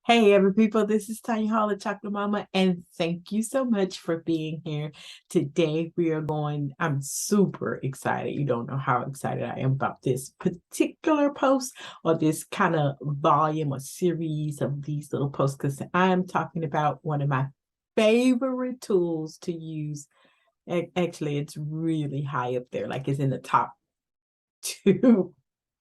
Hey, every people, this is Tanya Hall, the Chocolate Mama, and thank you so much for being here. Today, I'm super excited. You don't know how excited I am about this particular post or this kind of volume or series of these little posts because I am talking about one of my favorite tools to use. Actually, it's really high up there, like it's in the top two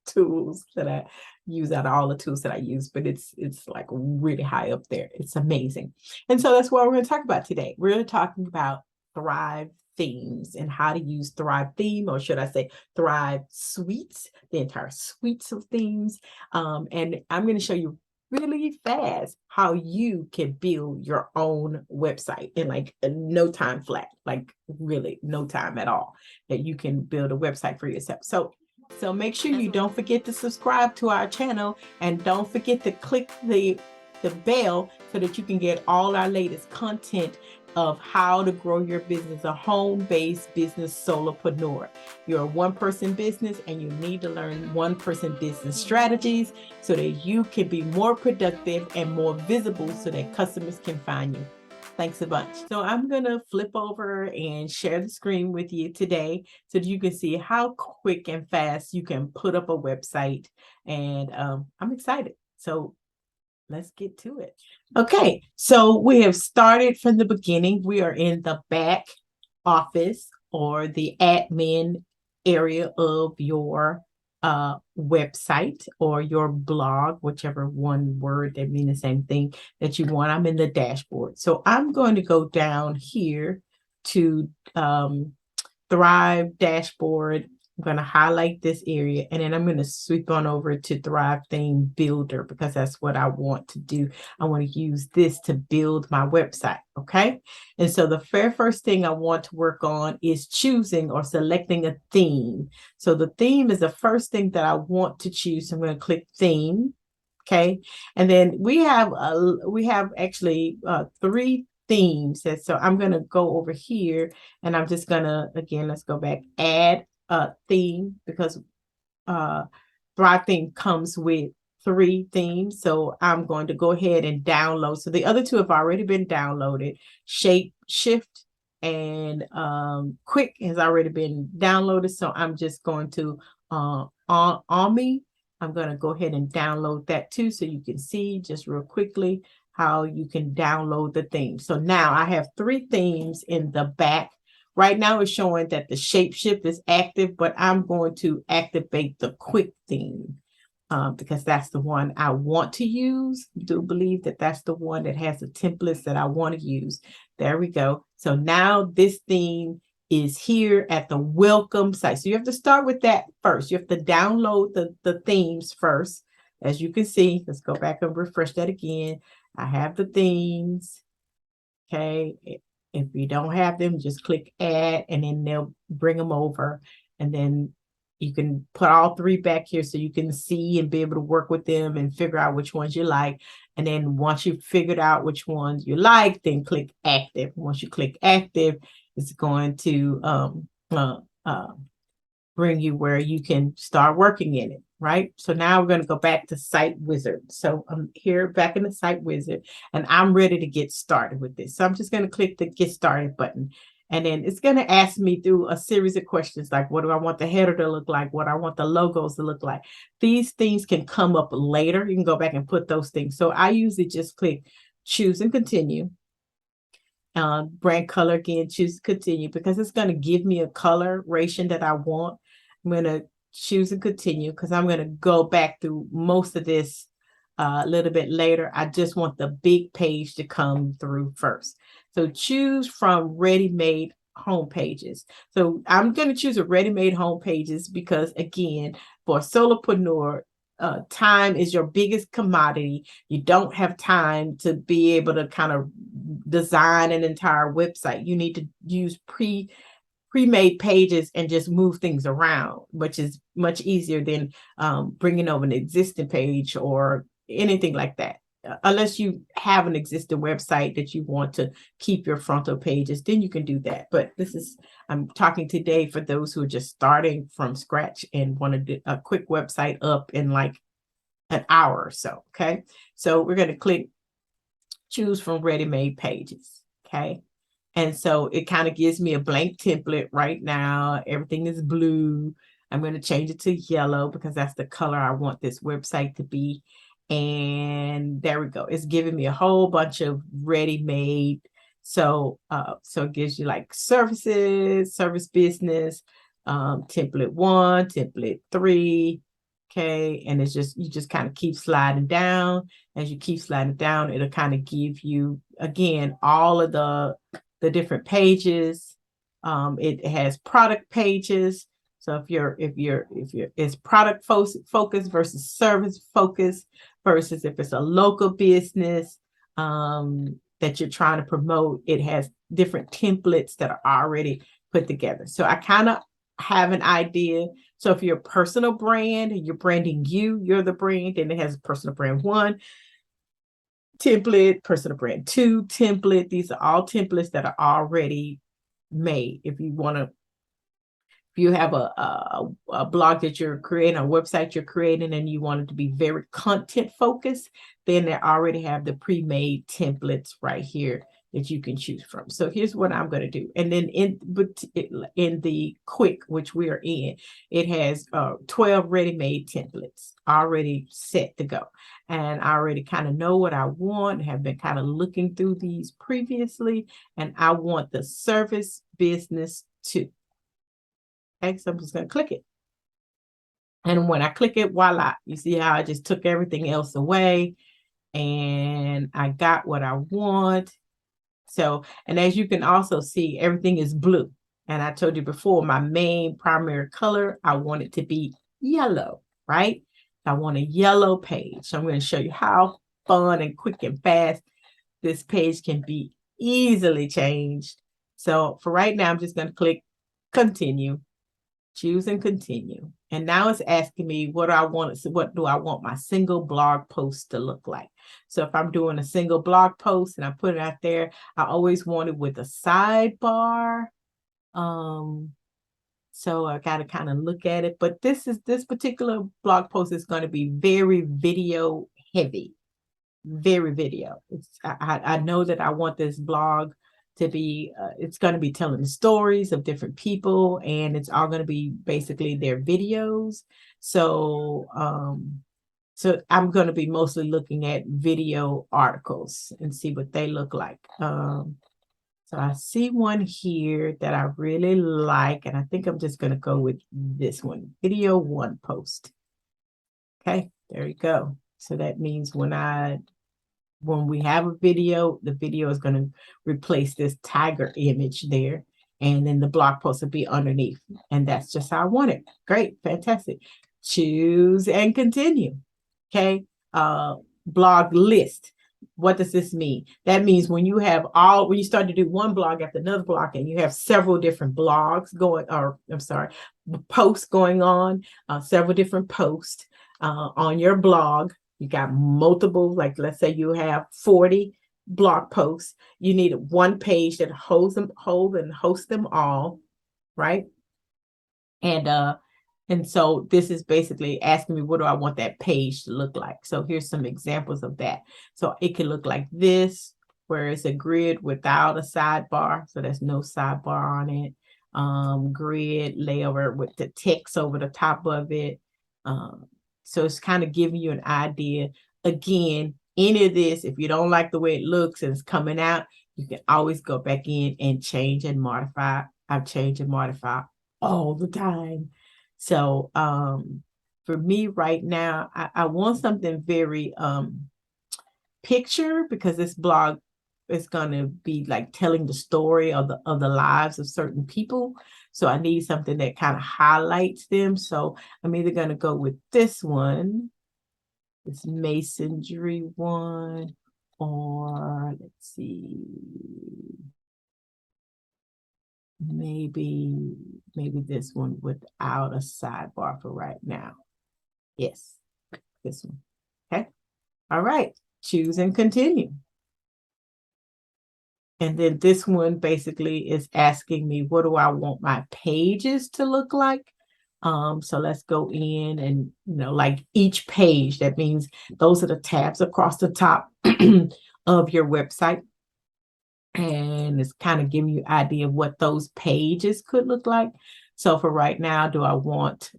tools that I use out of all the tools that I use, but it's like really high up there. It's amazing. And so that's what we're going to talk about today. We're talking about Thrive themes and how to use Thrive theme, or should I say Thrive suites, the entire suites of themes. And I'm going to show you really fast how you can build your own website in like no time flat, like really no time at all, that you can build a website for yourself. So make sure you don't forget to subscribe to our channel and don't forget to click the bell so that you can get all our latest content of how to grow your business, a home-based business solopreneur. You're a one-person business and you need to learn one-person business strategies so that you can be more productive and more visible so that customers can find you. Thanks a bunch. So I'm going to flip over and share the screen with you today so that you can see how quick and fast you can put up a website. And I'm excited. So let's get to it. Okay, so we have started from the beginning. We are in the back office or the admin area of your website or your blog, whichever one word that means the same thing that you want. I'm in the dashboard. So I'm going to go down here to Thrive dashboard. I'm going to highlight this area and then I'm going to sweep on over to Thrive Theme Builder because that's what I want to do. I want to use this to build my website. Okay. And so the very first thing I want to work on is choosing or selecting a theme. So the theme is the first thing that I want to choose. So I'm going to click theme. Okay. And then we have actually three themes. And so I'm going to go over here and I'm just going to, again, let's go back, add a theme because Thrive theme comes with 3 themes. So I'm going to go ahead and download. So the other 2 have already been downloaded. Shape Shift and Quick has already been downloaded. So I'm just going to on me. I'm going to go ahead and download that too so you can see just real quickly how you can download the theme. So now I have 3 themes in the back. Right now it's showing that the shape shift is active, but I'm going to activate the quick theme because that's the one I want to use. I do believe that that's the one that has the templates that I want to use. There we go. So now this theme is here at the welcome site. So you have to start with that first. You have to download the themes first. As you can see, let's go back and refresh that again. I have the themes. Okay. If you don't have them, just click add and then they'll bring them over. And then you can put all 3 back here so you can see and be able to work with them and figure out which ones you like. And then once you've figured out which ones you like, then click active. Once you click active, it's going to bring you where you can start working in it, right? So now we're going to go back to Site Wizard. So I'm here back in the Site Wizard and I'm ready to get started with this. So I'm just going to click the Get Started button. And then it's going to ask me through a series of questions like, what do I want the header to look like? What I want the logos to look like? These things can come up later. You can go back and put those things. So I usually just click choose and continue. Brand color again, choose continue because it's going to give me a coloration that I want. I'm going to choose and continue because I'm going to go back through most of this a little bit later. I just want the big page to come through first. So choose from ready-made home pages. So I'm going to choose a ready-made home pages because again, for a solopreneur, time is your biggest commodity. You don't have time to be able to kind of design an entire website. You need to use pre-made pages and just move things around, which is much easier than bringing over an existing page or anything like that. Unless you have an existing website that you want to keep your frontal pages, then you can do that. But I'm talking today for those who are just starting from scratch and want to do a quick website up in like an hour or so. Okay. So we're going to click choose from ready-made pages. Okay. And so it kind of gives me a blank template right now. Everything is blue. I'm going to change it to yellow because that's the color I want this website to be. And there we go. It's giving me a whole bunch of ready-made. So it gives you like services, service business, template 1, template 3. Okay. And it's just, you just kind of keep sliding down. As you keep sliding down, it'll kind of give you, again, all of the different pages. It has product pages. So if it's product focus versus service focus versus if it's a local business that you're trying to promote, it has different templates that are already put together. So I kind of have an idea. So if you're a personal brand and you're branding you're the brand, then it has a personal brand 1 template, personal brand 2 template. These are all templates that are already made. If you have a blog that you're creating, a website you're creating, and you want it to be very content focused, then they already have the pre-made templates right here that you can choose from. So here's what I'm going to do. And then in the quick, which we are in, it has 12 ready-made templates already set to go. And I already kind of know what I want, have been kind of looking through these previously, and I want the service business too. Okay, so I'm just going to click it. And when I click it, voila, you see how I just took everything else away and I got what I want. So, and as you can also see, everything is blue. And I told you before, my main primary color, I want it to be yellow, right? I want a yellow page. So I'm going to show you how fun and quick and fast this page can be easily changed. So for right now, I'm just going to click continue. Choose and continue. And now it's asking me what do I want my single blog post to look like. So if I'm doing a single blog post and I put it out there, I always want it with a sidebar. So I got to kind of look at it. But this particular blog post is going to be very video heavy. Very video. I know that I want this blog to be, it's going to be telling the stories of different people, and it's all going to be basically their videos. So, so I'm going to be mostly looking at video articles and see what they look like. So I see one here that I really like, and I think I'm just going to go with this one, video 1 post. Okay, there you go. So that means when we have a video, the video is going to replace this tiger image there. And then the blog post will be underneath. And that's just how I want it. Great. Fantastic. Choose and continue. Okay. Blog list. What does this mean? That means when you start to do one blog after another blog and you have several different blogs posts going on, several different posts on your blog. You got multiple, like let's say you have 40 blog posts. You need one page that holds and hosts them all, right? And so this is basically asking me, what do I want that page to look like? So here's some examples of that. So it can look like this, where it's a grid without a sidebar. So there's no sidebar on it. Grid layover with the text over the top of it. So it's kind of giving you an idea. Again, any of this, if you don't like the way it looks and it's coming out, you can always go back in and change and modify. I've changed and modified all the time. So for me right now, I want something very picture, because this blog is going to be like telling the story of the lives of certain people. So I need something that kind of highlights them. So I'm either going to go with this one, this masonry one, or let's see, maybe this one without a sidebar for right now. Yes, this one. Okay. All right. Choose and continue. And then this one basically is asking me, what do I want my pages to look like? So let's go in and, like each page, that means those are the tabs across the top of your website. And it's kind of giving you an idea of what those pages could look like. So for right now, do I want,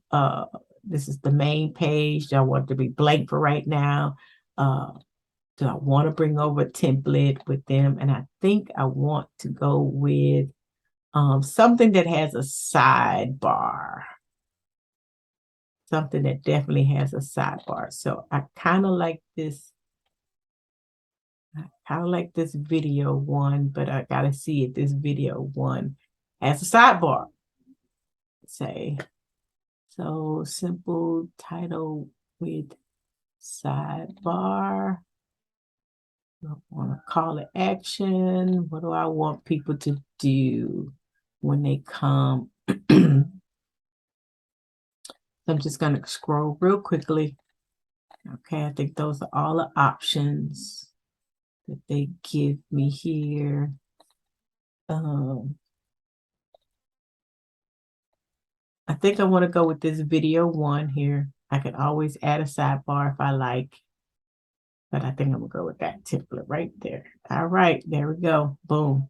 this is the main page. Do I want it to be blank for right now? Do I want to bring over a template with them? And I think I want to go with something that has a sidebar. Something that definitely has a sidebar. So I kind of like this. I kind of like this video one, but I gotta see if this video one has a sidebar. Say, so simple title with sidebar. I want to call it action. What do I want people to do when they come? I'm just going to scroll real quickly. Okay, I think those are all the options that they give me here. I think I want to go with this video one here. I can always add a sidebar if I like, but I think I'm gonna go with that template right there. All right, there we go. Boom.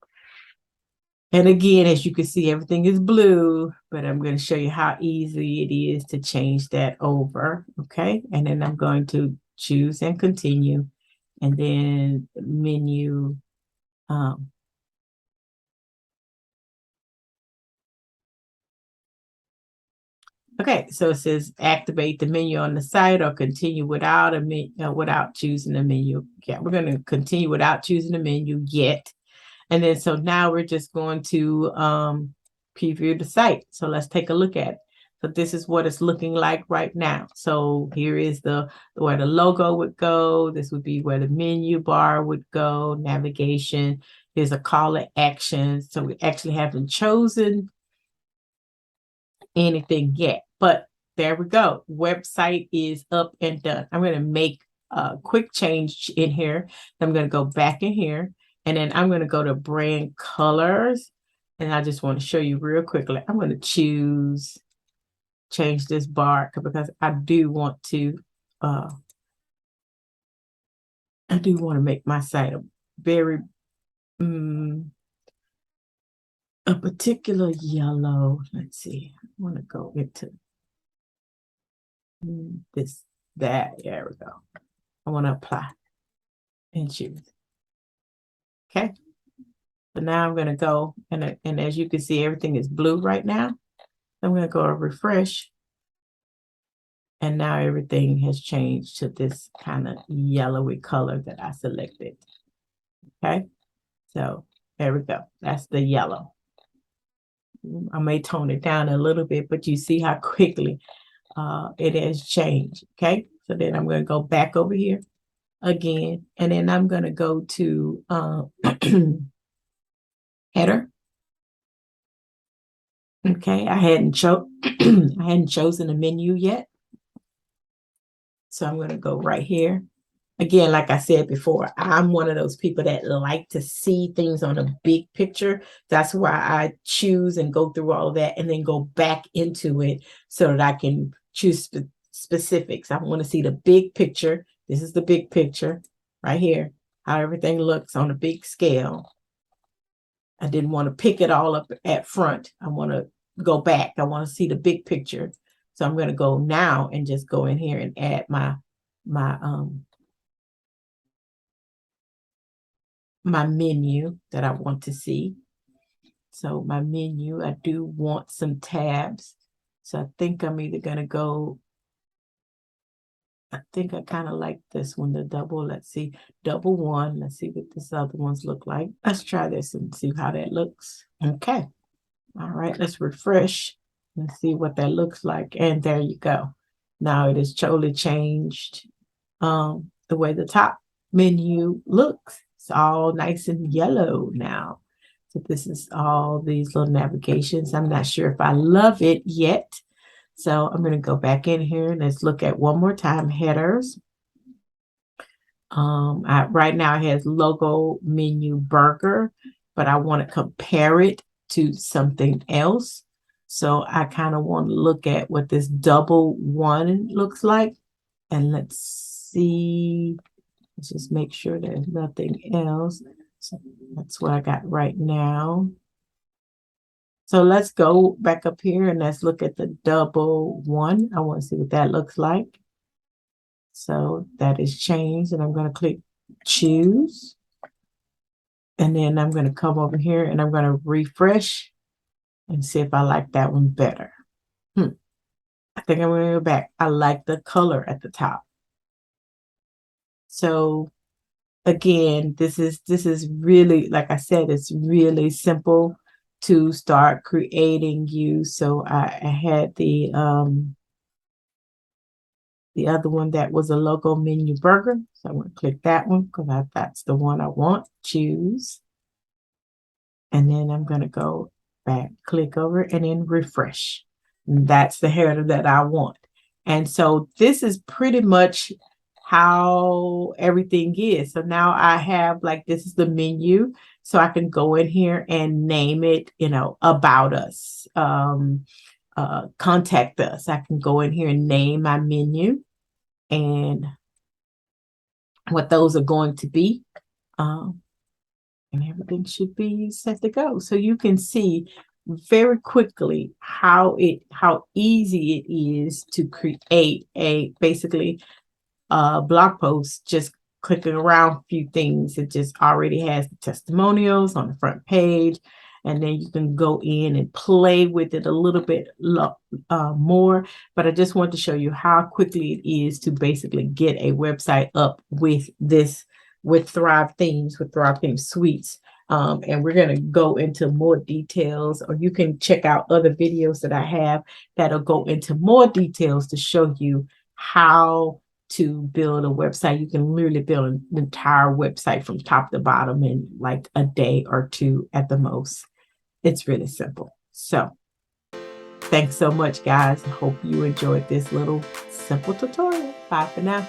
And again, as you can see, everything is blue, but I'm going to show you how easy it is to change that over. Okay, and then I'm going to choose and continue, and then menu. Okay, so it says activate the menu on the site or continue without a menu, without choosing the menu. Yeah, we're going to continue without choosing the menu yet. And then so now we're just going to preview the site. So let's take a look at it. So this is what it's looking like right now. So here is where the logo would go. This would be where the menu bar would go, navigation. There's a call to action. So we actually haven't chosen anything yet, but there we go. Website is up and done. I'm going to make a quick change in here. I'm going to go back in here, and then I'm going to go to brand colors, and I just want to show you real quickly. I'm going to change this bar because I do want to make my site a very a particular yellow. Let's see. I want to go into there we go. I want to apply and choose. Okay. So now I'm going to go and as you can see, everything is blue right now. I'm going to go to refresh. And now everything has changed to this kind of yellowy color that I selected. Okay. So there we go. That's the yellow. I may tone it down a little bit, but you see how quickly it has changed. Okay. So then I'm going to go back over here again, and then I'm going to go to header. Okay, I hadn't chosen a menu yet, so I'm going to go right here. Again, like I said before, I'm one of those people that like to see things on a big picture. That's why I choose and go through all of that and then go back into it so that I can choose specifics. I want to see the big picture. This is the big picture right here, how everything looks on a big scale. I didn't want to pick it all up at front. I want to go back. I want to see the big picture. So I'm going to go now and just go in here and add my menu that I want to see. So my menu, I do want some tabs. So I think I'm either going to go, I think I kind of like this one, the double. Let's see, double one. Let's see what this other ones look like. Let's try this and see how that looks. Okay. All right, let's refresh and see what that looks like. And there you go. Now it has totally changed the way the top menu looks. It's all nice and yellow now. So this is all these little navigations. I'm not sure if I love it yet. So I'm going to go back in here and let's look at one more time headers. Right now it has logo menu burger, but I want to compare it to something else. So I kind of want to look at what this double one looks like. And let's see Let's just make sure there's nothing else. So that's what I got right now. So let's go back up here and let's look at the double one. I want to see what that looks like. So that is changed, and I'm going to click choose. And then I'm going to come over here and I'm going to refresh and see if I like that one better. I think I'm going to go back. I like the color at the top. So again, this is really, like I said, it's really simple to start creating you. So I had the other one that was a logo menu burger. So I'm going to click that one because that's the one I want. Choose. And then I'm going to go back, click over, and then refresh. And that's the header that I want. And so this is pretty much how everything is. So now I have, like, this is the menu. So I can go in here and name it, about us, contact us. I can go in here and name my menu and what those are going to be. And everything should be set to go. So you can see very quickly how easy it is to create basically a blog post. Just clicking around a few things, it just already has the testimonials on the front page, and then you can go in and play with it a little bit more. But I just want to show you how quickly it is to basically get a website up with this, with Thrive Themes, with Thrive Theme Suites. And we're going to go into more details, or you can check out other videos that I have that'll go into more details to show you how to build a website. You can literally build an entire website from top to bottom in like a day or two at the most. It's really simple. So thanks so much, guys. I hope you enjoyed this little simple tutorial. Bye for now.